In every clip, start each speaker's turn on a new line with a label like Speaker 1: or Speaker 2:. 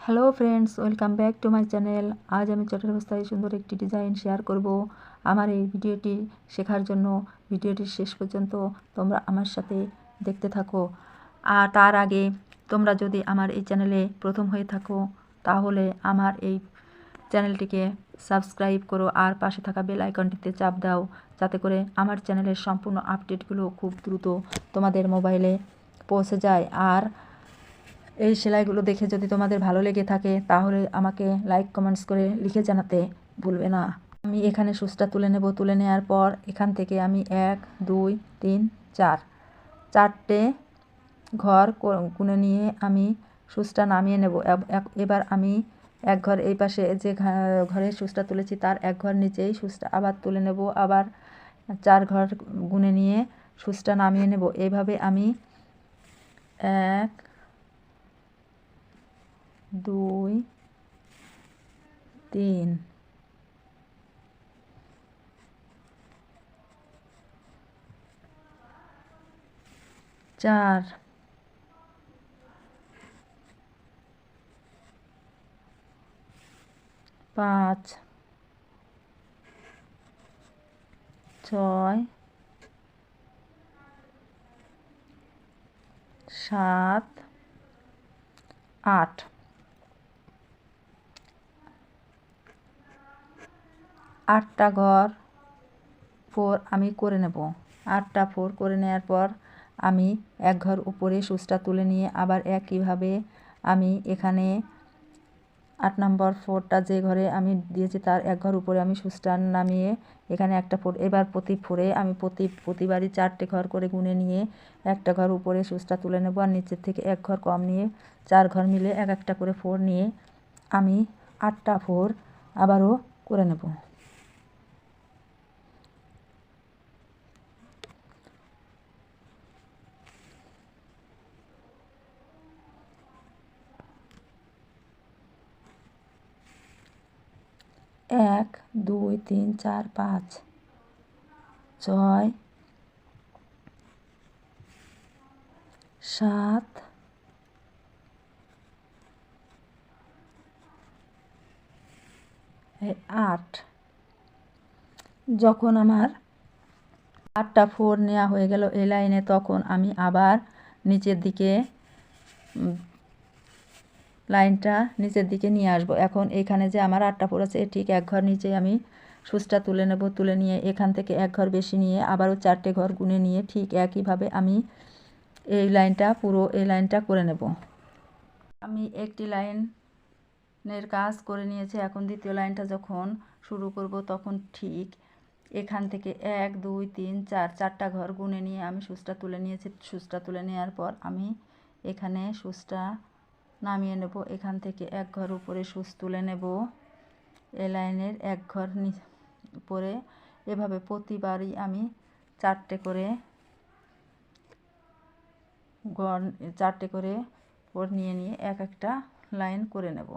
Speaker 1: Hello friends, welcome back to my channel. আজ আমি চটের অবস্থায় সুন্দর একটি ডিজাইন শেয়ার করব। আমার এই ভিডিওটি শেখার জন্য ভিডিওটির শেষ পর্যন্ত তোমরা আমার সাথে দেখতে থাকো। আর তার আগে তোমরা যদি আমার এই চ্যানেলে প্রথম হয়ে থাকো তাহলে আমার এই চ্যানেলটিকে সাবস্ক্রাইব করো আর পাশে থাকা বেল আইকনটিতে চাপ দাও, যাতে করে আমার চ্যানেলের সম্পূর্ণ আপডেটগুলো খুব দ্রুত তোমাদের মোবাইলে পৌঁছে যায়। আর এই সেলাইগুলো দেখে যদি তোমাদের ভালো লেগে থাকে তাহলে আমাকে লাইক কমেন্টস করে লিখে জানাতে ভুলবে না। আমি এখানে সুচটা তুলে নেব। তুলে নেওয়ার পর এখান থেকে আমি 1 2 3 4 চারটে ঘর গুনে নিয়ে আমি সুচটা নামিয়ে নেব। এবার আমি এক ঘর এই পাশে যে ঘরের সুচটা তুলেছি তার এক ঘর নিচেই সুচটা আবার তুলে নেব। আবার 4 ঘর গুনে নিয়ে সুচটা নামিয়ে নেব। এইভাবে আমি 1 2 3 4 5 6 7 8 8টা ঘর 4 আমি করে নেব। 8টা 4 করে নেওয়ার পর আমি এক ঘর উপরে সুচটা তুলে নিয়ে আবার একইভাবে আমি এখানে 8 নম্বর 4টা যে ঘরে আমি দিয়েছি তার এক ঘর উপরে আমি সুচটা নামিয়ে এখানে একটা 4 এবার প্রতি 4-এ আমি প্রতিবারই 4টে ঘর করে গুনে নিয়ে একটা ঘর উপরে সুচটা তুলে নেব আর নিচের থেকে এক ঘর কম নিয়ে 4 ঘর মিলে এক একটা করে 4 নিয়ে আমি 8টা 4 আবারও করে নেব। এক 2 3 4 5 6 7 8 যখন আমার 8টা 4 নেওয়া হয়ে গেল এই লাইনে, তখন আমি আবার নিচের দিকে লাইনটা নিচের দিকে নিয়ে আসব। এখন এখানে যে আমার 8টা 4 আছে ঠিক এক ঘর নিচে আমি সুচটা তুলে নেব। তুলে নিয়ে এখান থেকে এক ঘর বেশি নিয়ে আবারও 4টে ঘর গুনে নিয়ে ঠিক একইভাবে আমি এই লাইনটা পুরো এই লাইনটা করে নেব। আমি একটি লাইনের কাজ করে নিয়েছি। এখন দ্বিতীয় লাইনটা যখন শুরু করব তখন ঠিক এখান থেকে 1 2 3 4 চারটা ঘর গুনে নিয়ে আমি সুচটা তুলে নিয়েছি। সুচটা তুলে নেওয়ার পর আমি এখানে সুচটা নামিয়ে নেব। এখান থেকে এক ঘর উপরে সুচ তুলে নেব এই লাইনের এক ঘর উপরে। এভাবে প্রতিবারই আমি 4টে করে ঘর 4টে করে নিয়ে নিয়ে এক একটা লাইন করে নেব।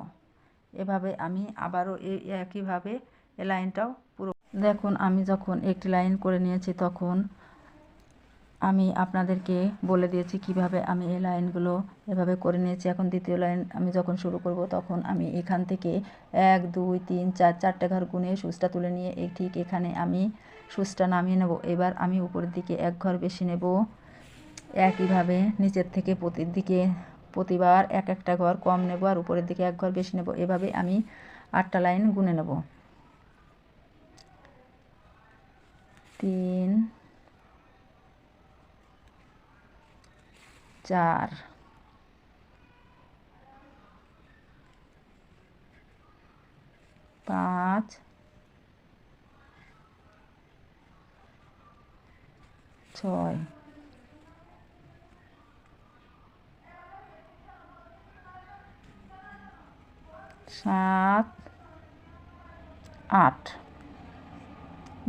Speaker 1: এভাবে আমি আবারও এই একইভাবে এই লাইনটাও পুরো দেখুন। আমি যখন একটি লাইন করে নিয়েছি তখন আমি আপনাদেরকে বলে দিয়েছি কিভাবে আমি এই লাইনগুলো এভাবে করে নিয়েছি। এখন দ্বিতীয় লাইন আমি যখন শুরু করব তখন আমি এখান থেকে 1 2 3 4 চারটে ঘর গুনে সুচটা তুলে নিয়ে ঠিক এখানে আমি সুচটা নামিয়ে নেব। এবার আমি উপরের দিকে এক ঘর বেশি নেব। একইভাবে নিচের থেকে প্রতিবার এক একটা ঘর কম নেব আর উপরের দিকে এক ঘর বেশি নেব। এভাবে আমি 8টা লাইন গুনে নেব। 3 4 5 6 7 8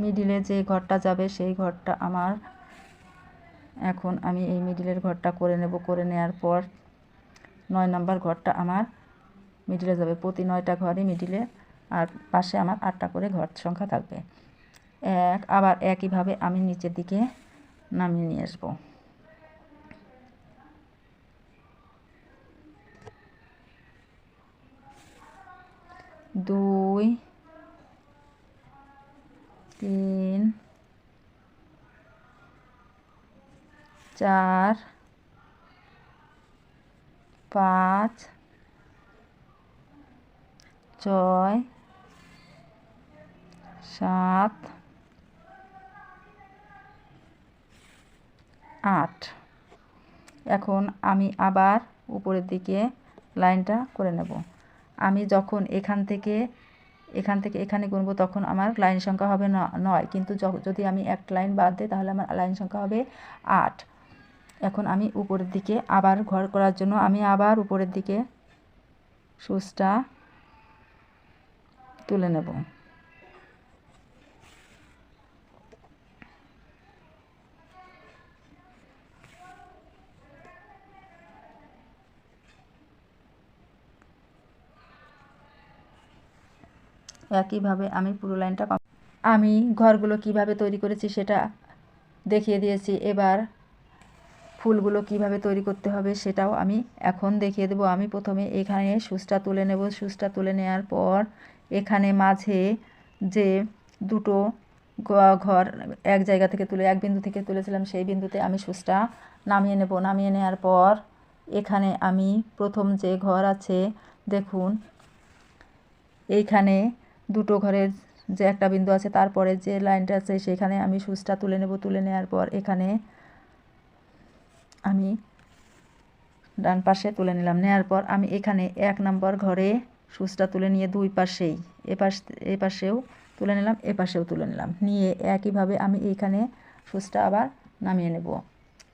Speaker 1: মিডিলে যে ঘরটা যাবে সেই ঘরটা আমার এখন আমি এই মিডিলের ঘরটা করে নেব। করে নেওয়ার পর 9 নম্বর ঘরটা আমার মিডিলে যাবে। প্রতি 9টা ঘরই মিডিলে আর পাশে আমার 8টা করে ঘর সংখ্যা থাকবে। আবার একইভাবে আমি নিচের দিকে নামিয়ে নিয়ে আসবো। 2 3 4 5 6 7 8 এখন আমি আবার উপরের দিকে লাইনটা করে নেব। আমি যখন এখান থেকে এখানে গুনব তখন আমার লাইন সংখ্যা হবে 9, কিন্তু যদি আমি একটা লাইন বাদ দিই তাহলে আমার লাইন সংখ্যা হবে 8। এখন আমি উপরের দিকে আবার ঘর করার জন্য আমি আবার উপরের দিকে সূচটা তুলে নেব। একইভাবে আমি পুরো লাইনটা আমি ঘরগুলো কিভাবে তৈরি করেছি সেটা দেখিয়ে দিয়েছি। এবার ফুলগুলো কিভাবে তৈরি করতে হবে সেটাও আমি এখন দেখিয়ে দেব। আমি প্রথমে এখানে সূচটা তুলে নেব। সূচটা তুলে নেওয়ার পর এখানে মাঝে যে দুটো ঘর এক জায়গা থেকে তুলে এক বিন্দু থেকে তুলেছিলাম সেই বিন্দুতে আমি সূচটা নামিয়ে নেব। নামিয়ে নেওয়ার পর এখানে আমি প্রথম যে ঘর আছে দেখুন এইখানে দুটো ঘরের যে একটা বিন্দু আছে তারপরে যে লাইনটা আছে সেখানে আমি সূচটা তুলে নেব। তুলে নেওয়ার পর এখানে আমি ডান পাশে তুলে নিলাম। নেওয়ার পর আমি এখানে 1 নম্বর ঘরে সূচটা তুলে নিয়ে দুই পাশেই এ পাশেও তুলে নিলাম, এ পাশেও তুলে নিলাম। নিয়ে একইভাবে আমি এইখানে সূচটা আবার নামিয়ে নেব।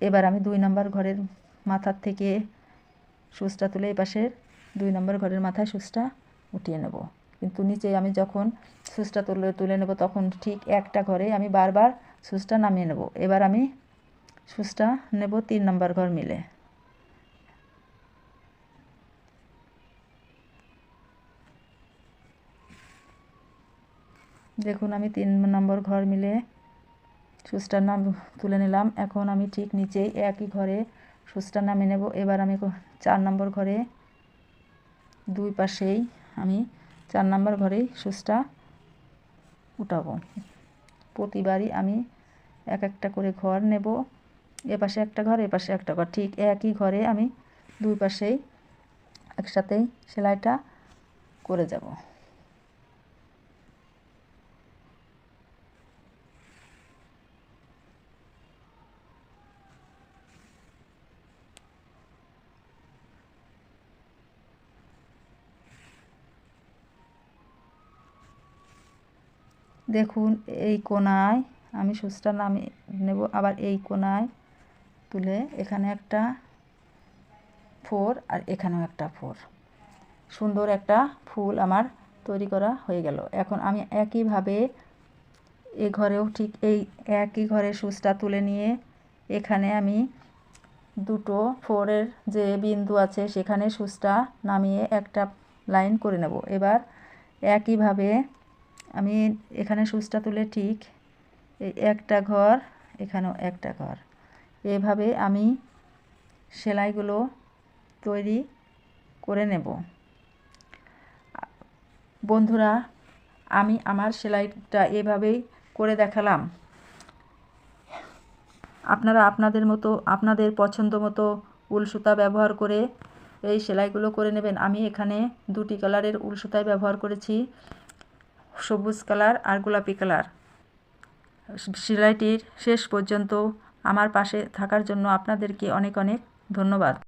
Speaker 1: এবার আমি 2 নম্বর ঘরের মাথার থেকে সূচটা তুলে এই পাশের 2 নম্বর ঘরের মাথায় সূচটা উঠিয়ে নেব। কিন্তু নিচে আমি যখন সূচটা তুলে নেব তখন ঠিক একটা ঘরে আমি বারবার সূচটা নামিয়ে নেব। এবার আমি সূচটা নেব 3 নম্বর ঘর মিলে। দেখুন আমি 3 নম্বর ঘর মিলে সূচটা তুলে নিলাম। এখন আমি ঠিক নিচেই একই ঘরে সূচটা নামিয়ে নেব। এবার আমি 4 নম্বর ঘরে দুই পাশেই আমি 4 নম্বর ঘরেই সূচটা উঠাবো। প্রতিবারই আমি একটা করে ঘর নেব। এপাশে একটা ঘর এপাশে একটা ঘর, ঠিক একই ঘরে আমি দুই পাশেই একসাথেই সেলাইটা করে যাব। দেখুন এই কোণায় আমি সূচটা নামিয়ে নেব। আবার এই কোণায় তুলে এখানে একটা 4 আর এখানেও একটা 4, সুন্দর একটা ফুল আমার তৈরি করা হয়ে গেল। এখন আমি একইভাবে এ ঘরেও ঠিক এই একই ঘরে সূচটা তুলে নিয়ে এখানে আমি দুটো 4-এর যে বিন্দু আছে সেখানে সূচটা নামিয়ে একটা লাইন করে নেব। এবার একইভাবে আমি এখানে সূচটা তুলে ঠিক এই একটা ঘর এখানেও একটা ঘর, এভাবে আমি সেলাইগুলো তৈরি করে নেব। বন্ধুরা, আমি আমার সেলাইটা এভাবেই করে দেখালাম। আপনারা আপনাদের মতো আপনাদের পছন্দ মতো উল সুতা ব্যবহার করে এই সেলাইগুলো করে নেবেন। আমি এখানে 2টি কালারের উল সুতাই ব্যবহার করেছি, সবুজ কালার আর গোলাপি কালার। সেলাইটির শেষ পর্যন্ত আমার পাশে থাকার জন্য আপনাদেরকে অনেক অনেক ধন্যবাদ।